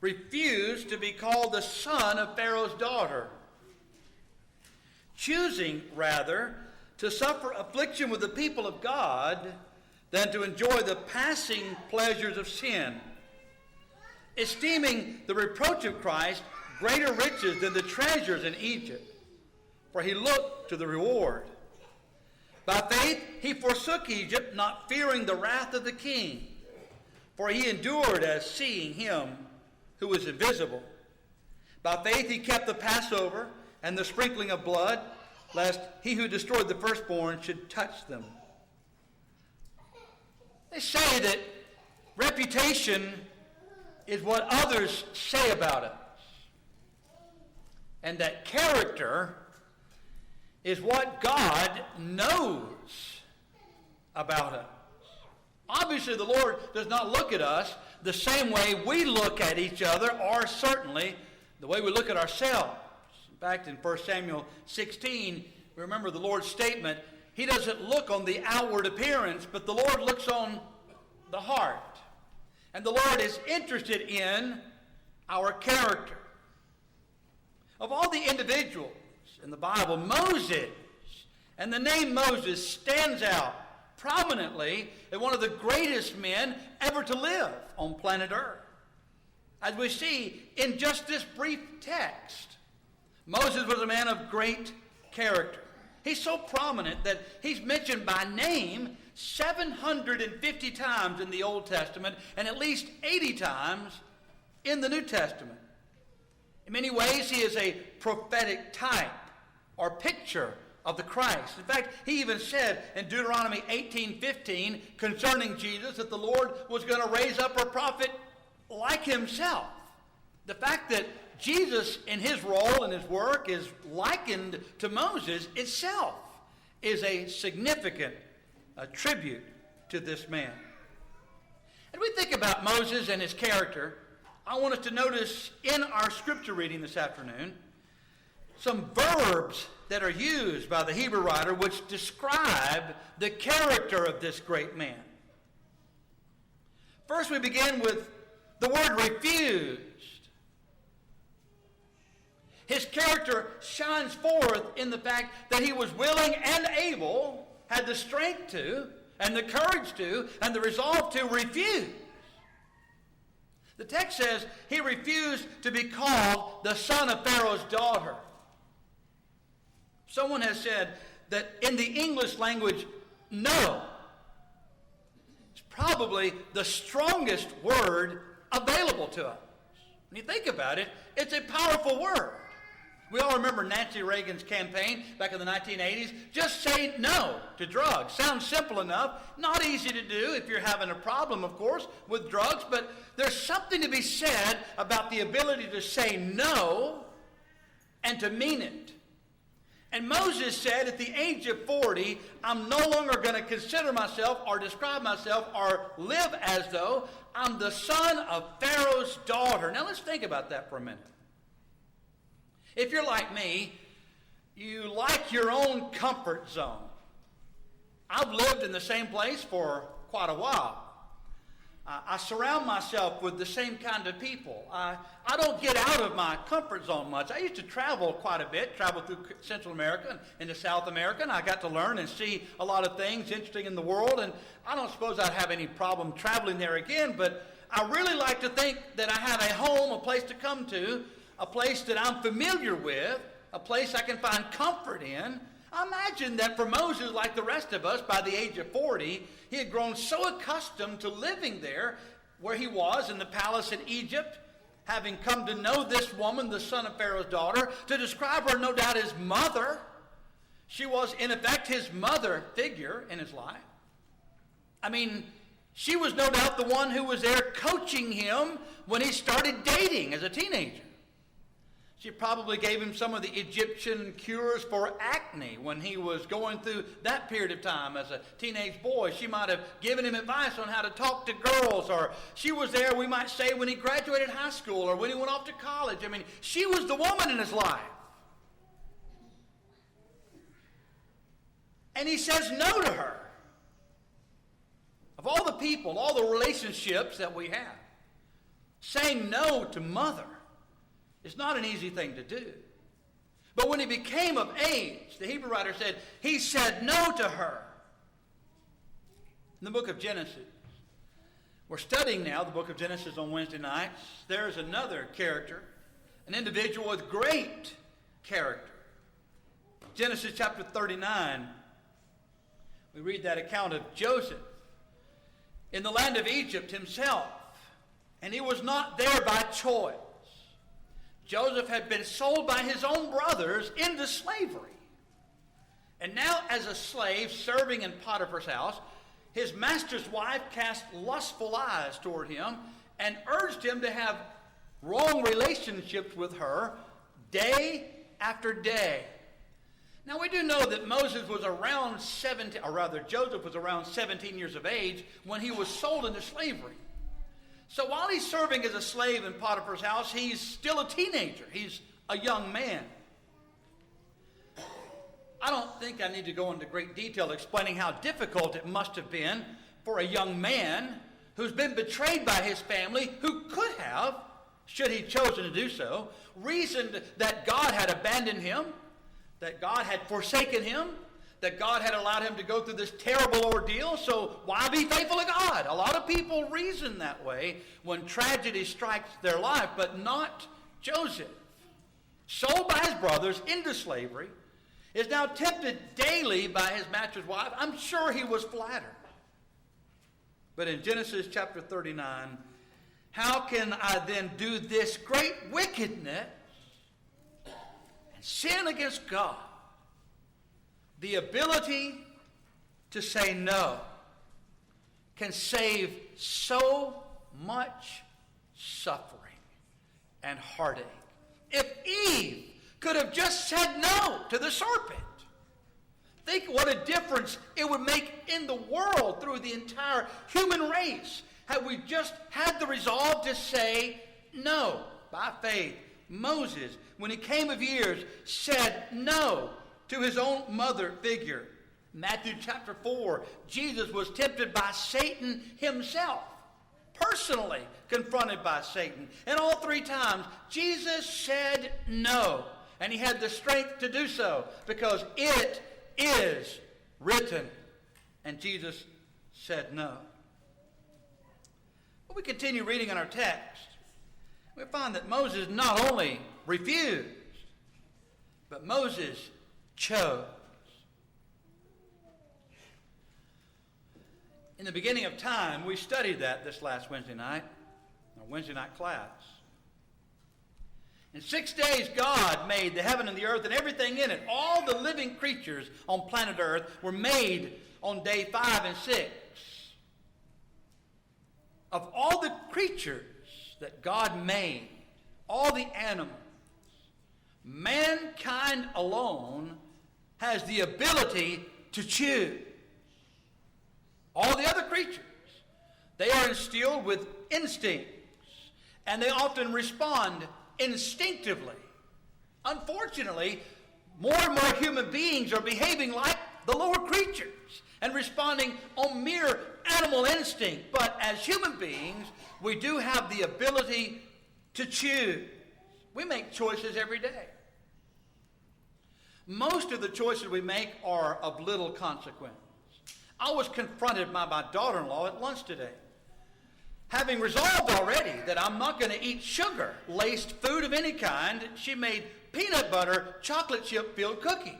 refused to be called the son of Pharaoh's daughter, choosing rather to suffer affliction with the people of God than to enjoy the passing pleasures of sin, esteeming the reproach of Christ greater riches than the treasures in Egypt, for he looked to the reward. By faith he forsook Egypt, not fearing the wrath of the king, for he endured as seeing him who was invisible. By faith he kept the Passover and the sprinkling of blood, lest he who destroyed the firstborn should touch them. They say that reputation is what others say about us, and that character is what God knows about us. Obviously, the Lord does not look at us the same way we look at each other, or certainly the way we look at ourselves. In fact, in 1 Samuel 16, we remember the Lord's statement, he doesn't look on the outward appearance, but the Lord looks on the heart. And the Lord is interested in our character. Of all the individuals in the Bible, Moses, and the name Moses stands out prominently as one of the greatest men ever to live on planet Earth. As we see in just this brief text, Moses was a man of great character. He's so prominent that he's mentioned by name 750 times in the Old Testament and at least 80 times in the New Testament. In many ways, he is a prophetic type or picture of the Christ. In fact, he even said in Deuteronomy 18:15 concerning Jesus that the Lord was going to raise up a prophet like himself. The fact that Jesus in his role and his work is likened to Moses itself is a significant tribute to this man. And we think about Moses and his character. I want us to notice in our scripture reading this afternoon some verbs that are used by the Hebrew writer which describe the character of this great man. First, we begin with the word refused. His character shines forth in the fact that he was willing and able, had the strength to, and the courage to, and the resolve to refuse. The text says he refused to be called the son of Pharaoh's daughter. Someone has said that in the English language, no is probably the strongest word available to us. When you think about it, it's a powerful word. We all remember Nancy Reagan's campaign back in the 1980s. Just say no to drugs. Sounds simple enough. Not easy to do if you're having a problem, of course, with drugs. But there's something to be said about the ability to say no and to mean it. And Moses said at the age of 40, I'm no longer going to consider myself or describe myself or live as though I'm the son of Pharaoh's daughter. Now let's think about that for a minute. If you're like me, you like your own comfort zone. I've lived in the same place for quite a while. I surround myself with the same kind of people. I don't get out of my comfort zone much. I used to travel quite a bit, travel through Central America and into South America, and I got to learn and see a lot of things interesting in the world, and I don't suppose I'd have any problem traveling there again, but I really like to think that I have a home, a place to come to, a place that I'm familiar with, a place I can find comfort in. I imagine that for Moses, like the rest of us, by the age of 40, he had grown so accustomed to living there where he was in the palace in Egypt, having come to know this woman, the son of Pharaoh's daughter, to describe her no doubt as mother. She was, in effect, his mother figure in his life. I mean, she was no doubt the one who was there coaching him when he started dating as a teenager. She probably gave him some of the Egyptian cures for acne when he was going through that period of time as a teenage boy. She might have given him advice on how to talk to girls, or she was there, we might say, when he graduated high school or when he went off to college. I mean, she was the woman in his life. And he says no to her. Of all the people, all the relationships that we have, Saying no to mother is not an easy thing to do. But when he became of age, the Hebrew writer said, he said no to her. In the book of Genesis, we're studying now the book of Genesis on Wednesday nights. There's another character, an individual with great character. Genesis chapter 39, we read that account of Joseph in the land of Egypt himself. And he was not there by choice. Joseph had been sold by his own brothers into slavery. And now as a slave serving in Potiphar's house, his master's wife cast lustful eyes toward him and urged him to have wrong relationships with her day after day. Now we do know that Moses was around 17, or rather Joseph was around 17 years of age when he was sold into slavery. So while he's serving as a slave in Potiphar's house, he's still a teenager. He's a young man. I don't think I need to go into great detail explaining how difficult it must have been for a young man who's been betrayed by his family, who could have, should he chosen to do so, reasoned that God had abandoned him, that God had forsaken him, that God had allowed him to go through this terrible ordeal, so why be faithful to God? A lot of people reason that way when tragedy strikes their life, but not Joseph. Sold by his brothers into slavery, is now tempted daily by his master's wife. I'm sure he was flattered. But in Genesis chapter 39, how can I then do this great wickedness and sin against God? The ability to say no can save so much suffering and heartache. If Eve could have just said no to the serpent, think what a difference it would make in the world through the entire human race had we just had the resolve to say no. By faith, Moses, when he came of years, said no to his own mother figure. Matthew chapter 4, Jesus was tempted by Satan himself, personally confronted by Satan. And all three times, Jesus said no. And he had the strength to do so because it is written. And Jesus said no. But we continue reading in our text. We find that Moses not only refused, but Moses chose. In the beginning of time, we studied that this last Wednesday night, our Wednesday night class. In 6 days, God made the heaven and the earth and everything in it. All the living creatures on planet Earth were made on day 5 and 6. Of all the creatures that God made, all the animals, mankind alone has the ability to choose. All the other creatures, they are instilled with instincts, and they often respond instinctively. Unfortunately, more and more human beings are behaving like the lower creatures and responding on mere animal instinct. But as human beings, we do have the ability to choose. We make choices every day. Most of the choices we make are of little consequence. I was confronted by my daughter-in-law at lunch today, having resolved already that I'm not going to eat sugar-laced food of any kind. She made peanut butter chocolate chip-filled cookies.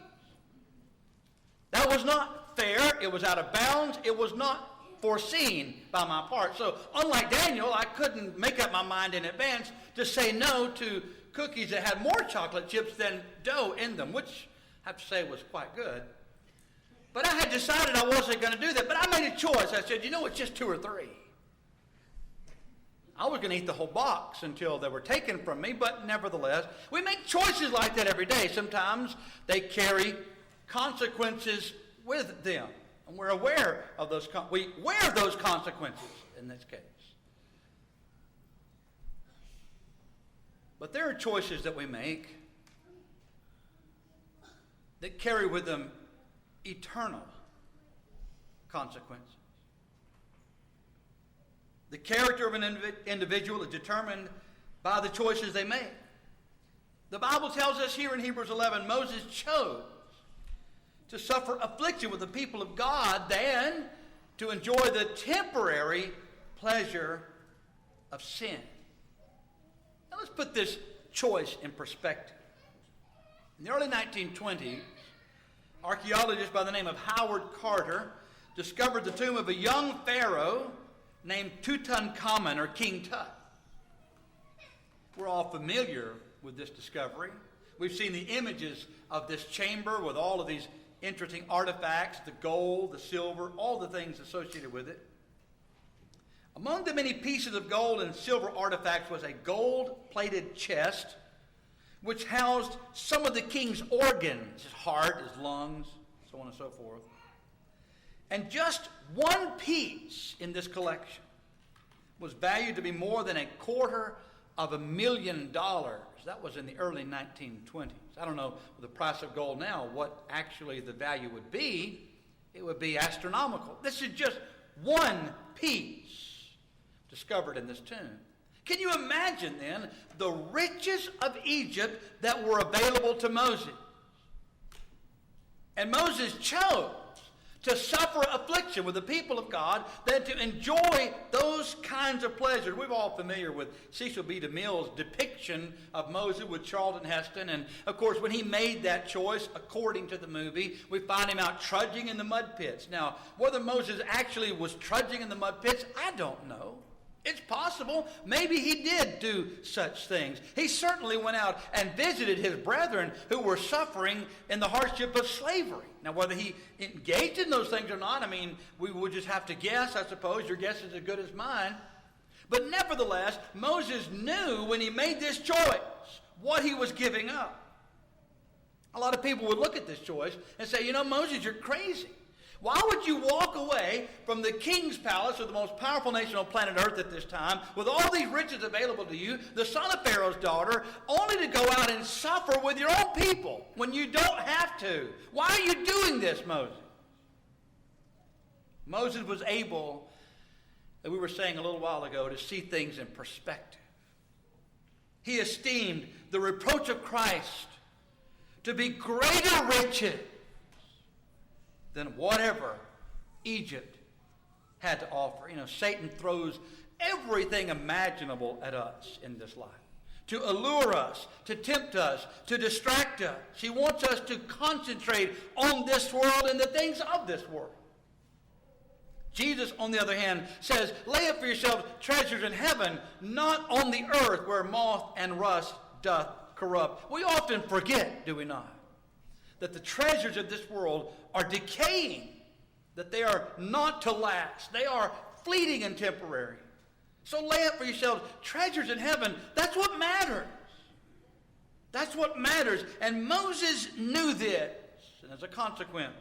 That was not fair. It was out of bounds. It was not foreseen by my part. So unlike Daniel, I couldn't make up my mind in advance to say no to cookies that had more chocolate chips than dough in them, which I have to say was quite good. But I had decided I wasn't going to do that. But I made a choice. I said, it's just 2 or 3. I was going to eat the whole box until they were taken from me, but nevertheless, we make choices like that every day. Sometimes they carry consequences with them, and we're aware of those. We wear those consequences in this case. But there are choices that we make that carry with them eternal consequences. The character of an individual is determined by the choices they make. The Bible tells us here in Hebrews 11, Moses chose to suffer affliction with the people of God than to enjoy the temporary pleasure of sin. Now let's put this choice in perspective. In the early 1920s, archaeologists by the name of Howard Carter discovered the tomb of a young pharaoh named Tutankhamun, or King Tut. We're all familiar with this discovery. We've seen the images of this chamber with all of these interesting artifacts, the gold, the silver, all the things associated with it. Among the many pieces of gold and silver artifacts was a gold-plated chest which housed some of the king's organs, his heart, his lungs, so on and so forth. And just one piece in this collection was valued to be more than $250,000. That was in the early 1920s. I don't know with the price of gold now what actually the value would be. It would be astronomical. This is just one piece discovered in this tomb. Can you imagine then the riches of Egypt that were available to Moses? And Moses chose to suffer affliction with the people of God than to enjoy those kinds of pleasures. We're all familiar with Cecil B. DeMille's depiction of Moses with Charlton Heston. And, of course, when he made that choice, according to the movie, we find him out trudging in the mud pits. Now, whether Moses actually was trudging in the mud pits, I don't know. It's possible. Maybe he did do such things. He certainly went out and visited his brethren who were suffering in the hardship of slavery. Now, whether he engaged in those things or not, I mean, we would just have to guess, I suppose. Your guess is as good as mine. But nevertheless, Moses knew when he made this choice what he was giving up. A lot of people would look at this choice and say, you know, Moses, you're crazy. Why would you walk away from the king's palace of the most powerful nation on planet Earth at this time, with all these riches available to you, the son of Pharaoh's daughter, only to go out and suffer with your own people when you don't have to? Why are you doing this, Moses? Moses was able, as we were saying a little while ago, to see things in perspective. He esteemed the reproach of Christ to be greater riches than whatever Egypt had to offer. You know, Satan throws everything imaginable at us in this life to allure us, to tempt us, to distract us. He wants us to concentrate on this world and the things of this world. Jesus, on the other hand, says, lay up for yourselves treasures in heaven, not on the earth where moth and rust doth corrupt. We often forget, do we not, that the treasures of this world are decaying, that they are not to last. They are fleeting and temporary. So lay up for yourselves treasures in heaven. That's what matters. That's what matters. And Moses knew this. And as a consequence,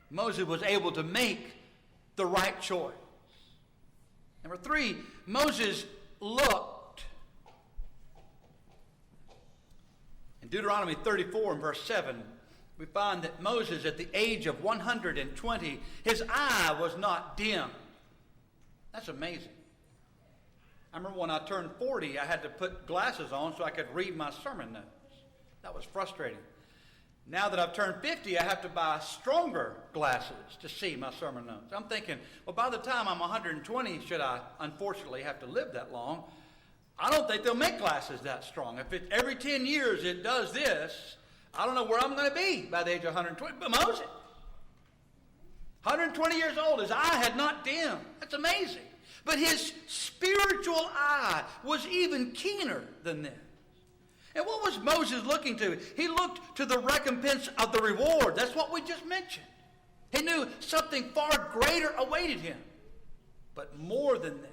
Moses was able to make the right choice. Number 3, Moses looked. In Deuteronomy 34 and verse 7, we find that Moses, at the age of 120, his eye was not dim. That's amazing. I remember when I turned 40, I had to put glasses on so I could read my sermon notes. That was frustrating. Now that I've turned 50, I have to buy stronger glasses to see my sermon notes. I'm thinking, well, by the time I'm 120, should I unfortunately have to live that long, I don't think they'll make glasses that strong. If every 10 years it does this, I don't know where I'm going to be by the age of 120. But Moses, 120 years old, his eye had not dimmed. That's amazing. But his spiritual eye was even keener than this. And what was Moses looking to? He looked to the recompense of the reward. That's what we just mentioned. He knew something far greater awaited him. But more than this,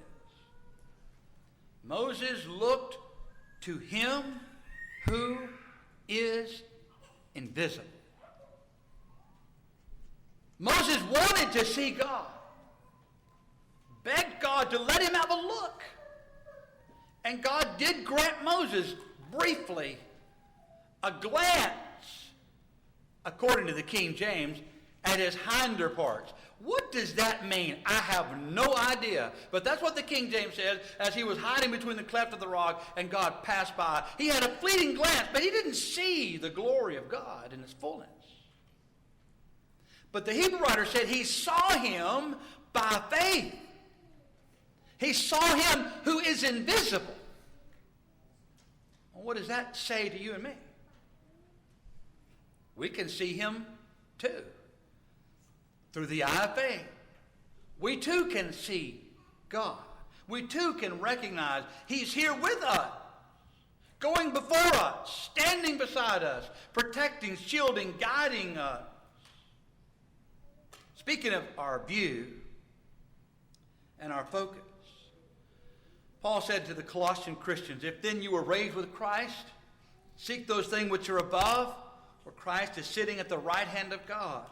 Moses looked to him who is invisible. Moses wanted to see God, begged God to let him have a look. And God did grant Moses, briefly, a glance, according to the King James, at his hinder parts. What does that mean? I have no idea. But that's what the King James says as he was hiding between the cleft of the rock and God passed by. He had a fleeting glance, but he didn't see the glory of God in its fullness. But the Hebrew writer said he saw him by faith. He saw him who is invisible. Well, what does that say to you and me? We can see him too. Through the eye of faith. We too can see God. We too can recognize he's here with us. Going before us. Standing beside us. Protecting, shielding, guiding us. Speaking of our view and our focus, Paul said to the Colossian Christians, if then you were raised with Christ, seek those things which are above, where Christ is sitting at the right hand of God.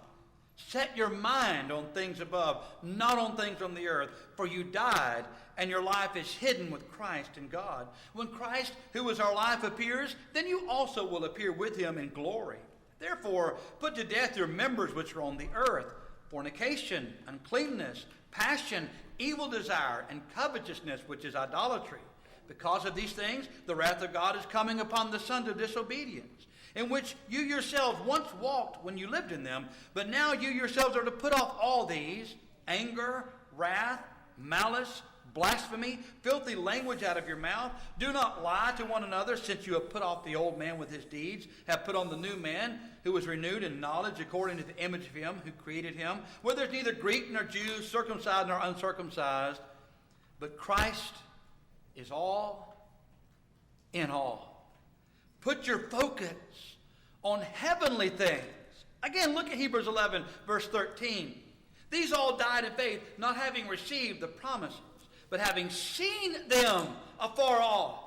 Set your mind on things above, not on things on the earth, for you died, and your life is hidden with Christ in God. When Christ, who is our life, appears, then you also will appear with him in glory. Therefore, put to death your members which are on the earth, fornication, uncleanness, passion, evil desire, and covetousness, which is idolatry. Because of these things, the wrath of God is coming upon the sons of disobedience, in which you yourselves once walked when you lived in them, but now you yourselves are to put off all these: anger, wrath, malice, blasphemy, filthy language out of your mouth. Do not lie to one another, since you have put off the old man with his deeds, have put on the new man, who was renewed in knowledge according to the image of him who created him, where there's neither Greek nor Jew, circumcised nor uncircumcised, but Christ is all in all. Put your focus on heavenly things. Again, look at Hebrews 11, verse 13. These all died in faith, not having received the promises, but having seen them afar off.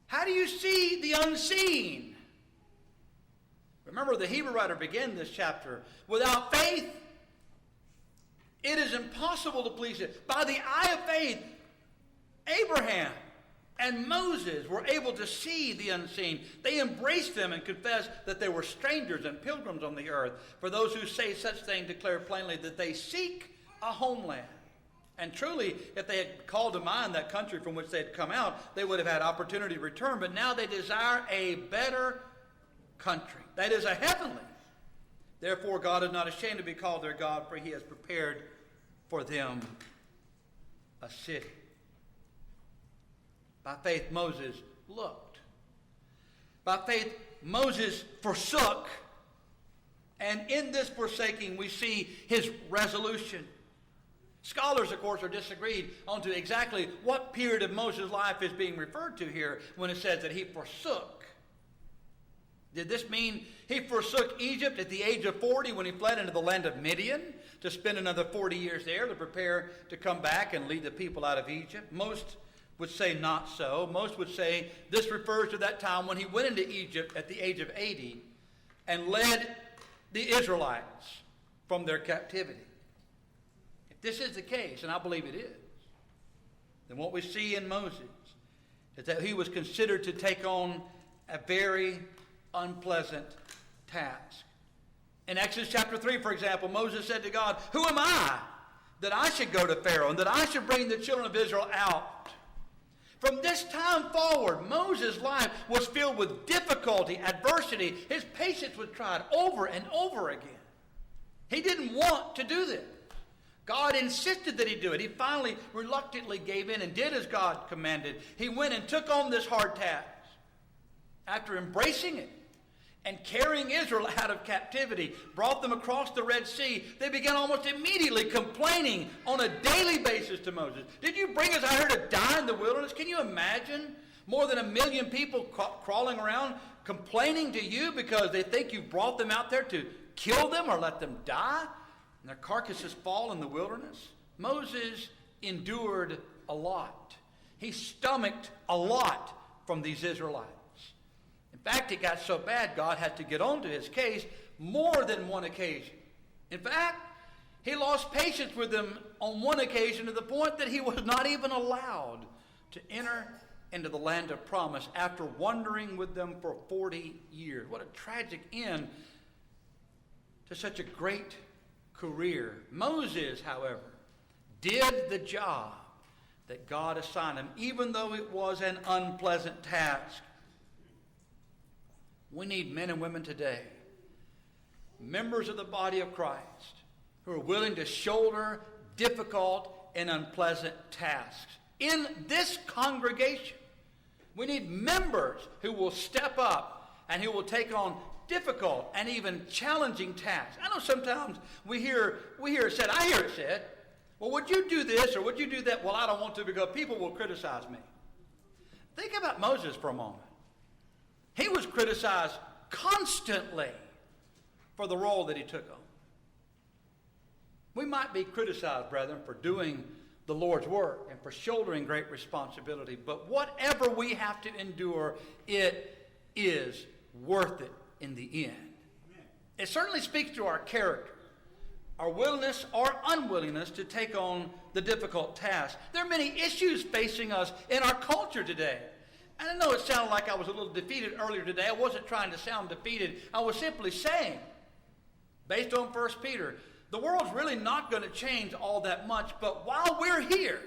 How do you see the unseen? Remember, the Hebrew writer began this chapter. Without faith, it is impossible to please it. By the eye of faith, Abraham and Moses were able to see the unseen. They embraced them and confessed that they were strangers and pilgrims on the earth. For those who say such things declare plainly that they seek a homeland. And truly, if they had called to mind that country from which they had come out, they would have had opportunity to return. But now they desire a better country. That is a heavenly. Therefore, God is not ashamed to be called their God, for he has prepared for them a city. By faith, Moses looked. By faith, Moses forsook. And in this forsaking, we see his resolution. Scholars, of course, are disagreed on to exactly what period of Moses' life is being referred to here when it says that he forsook. Did this mean he forsook Egypt at the age of 40 when he fled into the land of Midian to spend another 40 years there to prepare to come back and lead the people out of Egypt? Most would say not so. Most would say this refers to that time when he went into Egypt at the age of 80 and led the Israelites from their captivity. If this is the case, and I believe it is, then what we see in Moses is that he was considered to take on a very unpleasant task. In Exodus chapter 3, for example, Moses said to God, "Who am I that I should go to Pharaoh and that I should bring the children of Israel out?" From this time forward, Moses' life was filled with difficulty, adversity. His patience was tried over and over again. He didn't want to do this. God insisted that he do it. He finally reluctantly gave in and did as God commanded. He went and took on this hard task. After embracing it and carrying Israel out of captivity, brought them across the Red Sea, they began almost immediately complaining on a daily basis to Moses. "Did you bring us out here to die in the wilderness?" Can you imagine more than 1 million people crawling around complaining to you because they think you brought them out there to kill them or let them die and their carcasses fall in the wilderness? Moses endured a lot. He stomached a lot from these Israelites. In fact, it got so bad, God had to get onto his case more than one occasion. In fact, he lost patience with them on one occasion to the point that he was not even allowed to enter into the land of promise after wandering with them for 40 years. What a tragic end to such a great career. Moses, however, did the job that God assigned him, even though it was an unpleasant task. We need men and women today, members of the body of Christ, who are willing to shoulder difficult and unpleasant tasks. In this congregation, we need members who will step up and who will take on difficult and even challenging tasks. I know sometimes we hear it said, I hear it said, well, would you do this or would you do that? Well, I don't want to because people will criticize me. Think about Moses for a moment. He was criticized constantly for the role that he took on. We might be criticized, brethren, for doing the Lord's work and for shouldering great responsibility, but whatever we have to endure, it is worth it in the end. It certainly speaks to our character, our willingness or unwillingness to take on the difficult task. There are many issues facing us in our culture today. And I know it sounded like I was a little defeated earlier today. I wasn't trying to sound defeated. I was simply saying, based on 1 Peter, the world's really not going to change all that much, but while we're here,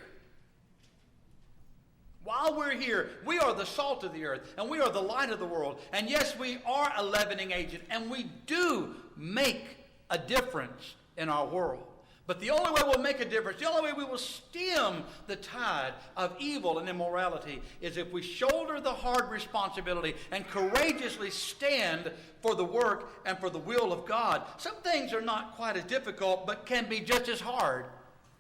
we are the salt of the earth, and we are the light of the world. And yes, we are a leavening agent, and we do make a difference in our world. But the only way we'll make a difference, the only way we will stem the tide of evil and immorality is if we shoulder the hard responsibility and courageously stand for the work and for the will of God. Some things are not quite as difficult, but can be just as hard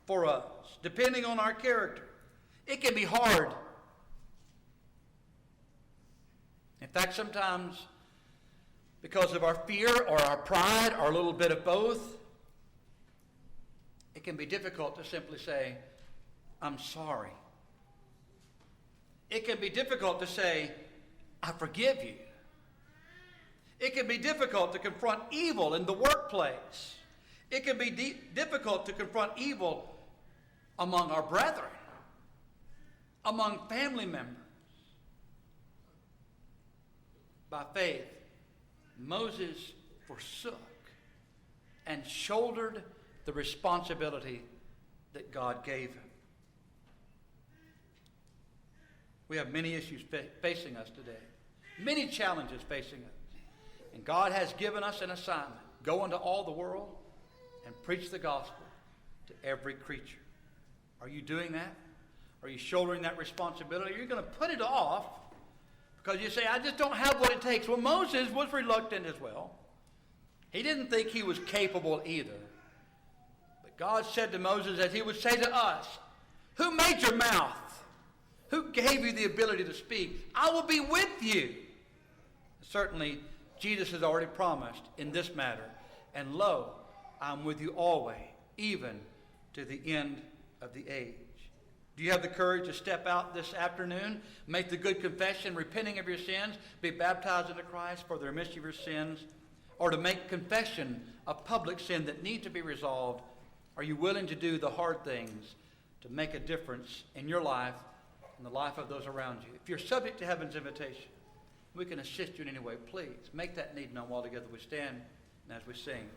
for us, depending on our character. It can be hard. In fact, sometimes because of our fear or our pride or a little bit of both, it can be difficult to simply say, I'm sorry. It can be difficult to say, I forgive you. It can be difficult to confront evil in the workplace. It can be difficult to confront evil among our brethren, among family members. By faith, Moses forsook and shouldered the responsibility that God gave him. We have many issues facing us today, many challenges facing us. And God has given us an assignment. Go into all the world and preach the gospel to every creature. Are you doing that? Are you shouldering that responsibility? Are you going to put it off because you say, I just don't have what it takes? Well, Moses was reluctant as well. He didn't think he was capable either. God said to Moses, as he would say to us, who made your mouth? Who gave you the ability to speak? I will be with you. Certainly, Jesus has already promised in this matter, and lo, I'm with you always, even to the end of the age. Do you have the courage to step out this afternoon, make the good confession, repenting of your sins, be baptized into Christ for the remission of your sins, or to make confession of public sin that need to be resolved? Are you willing to do the hard things to make a difference in your life and the life of those around you? If you're subject to heaven's invitation, we can assist you in any way. Please make that need known while together we stand and as we sing.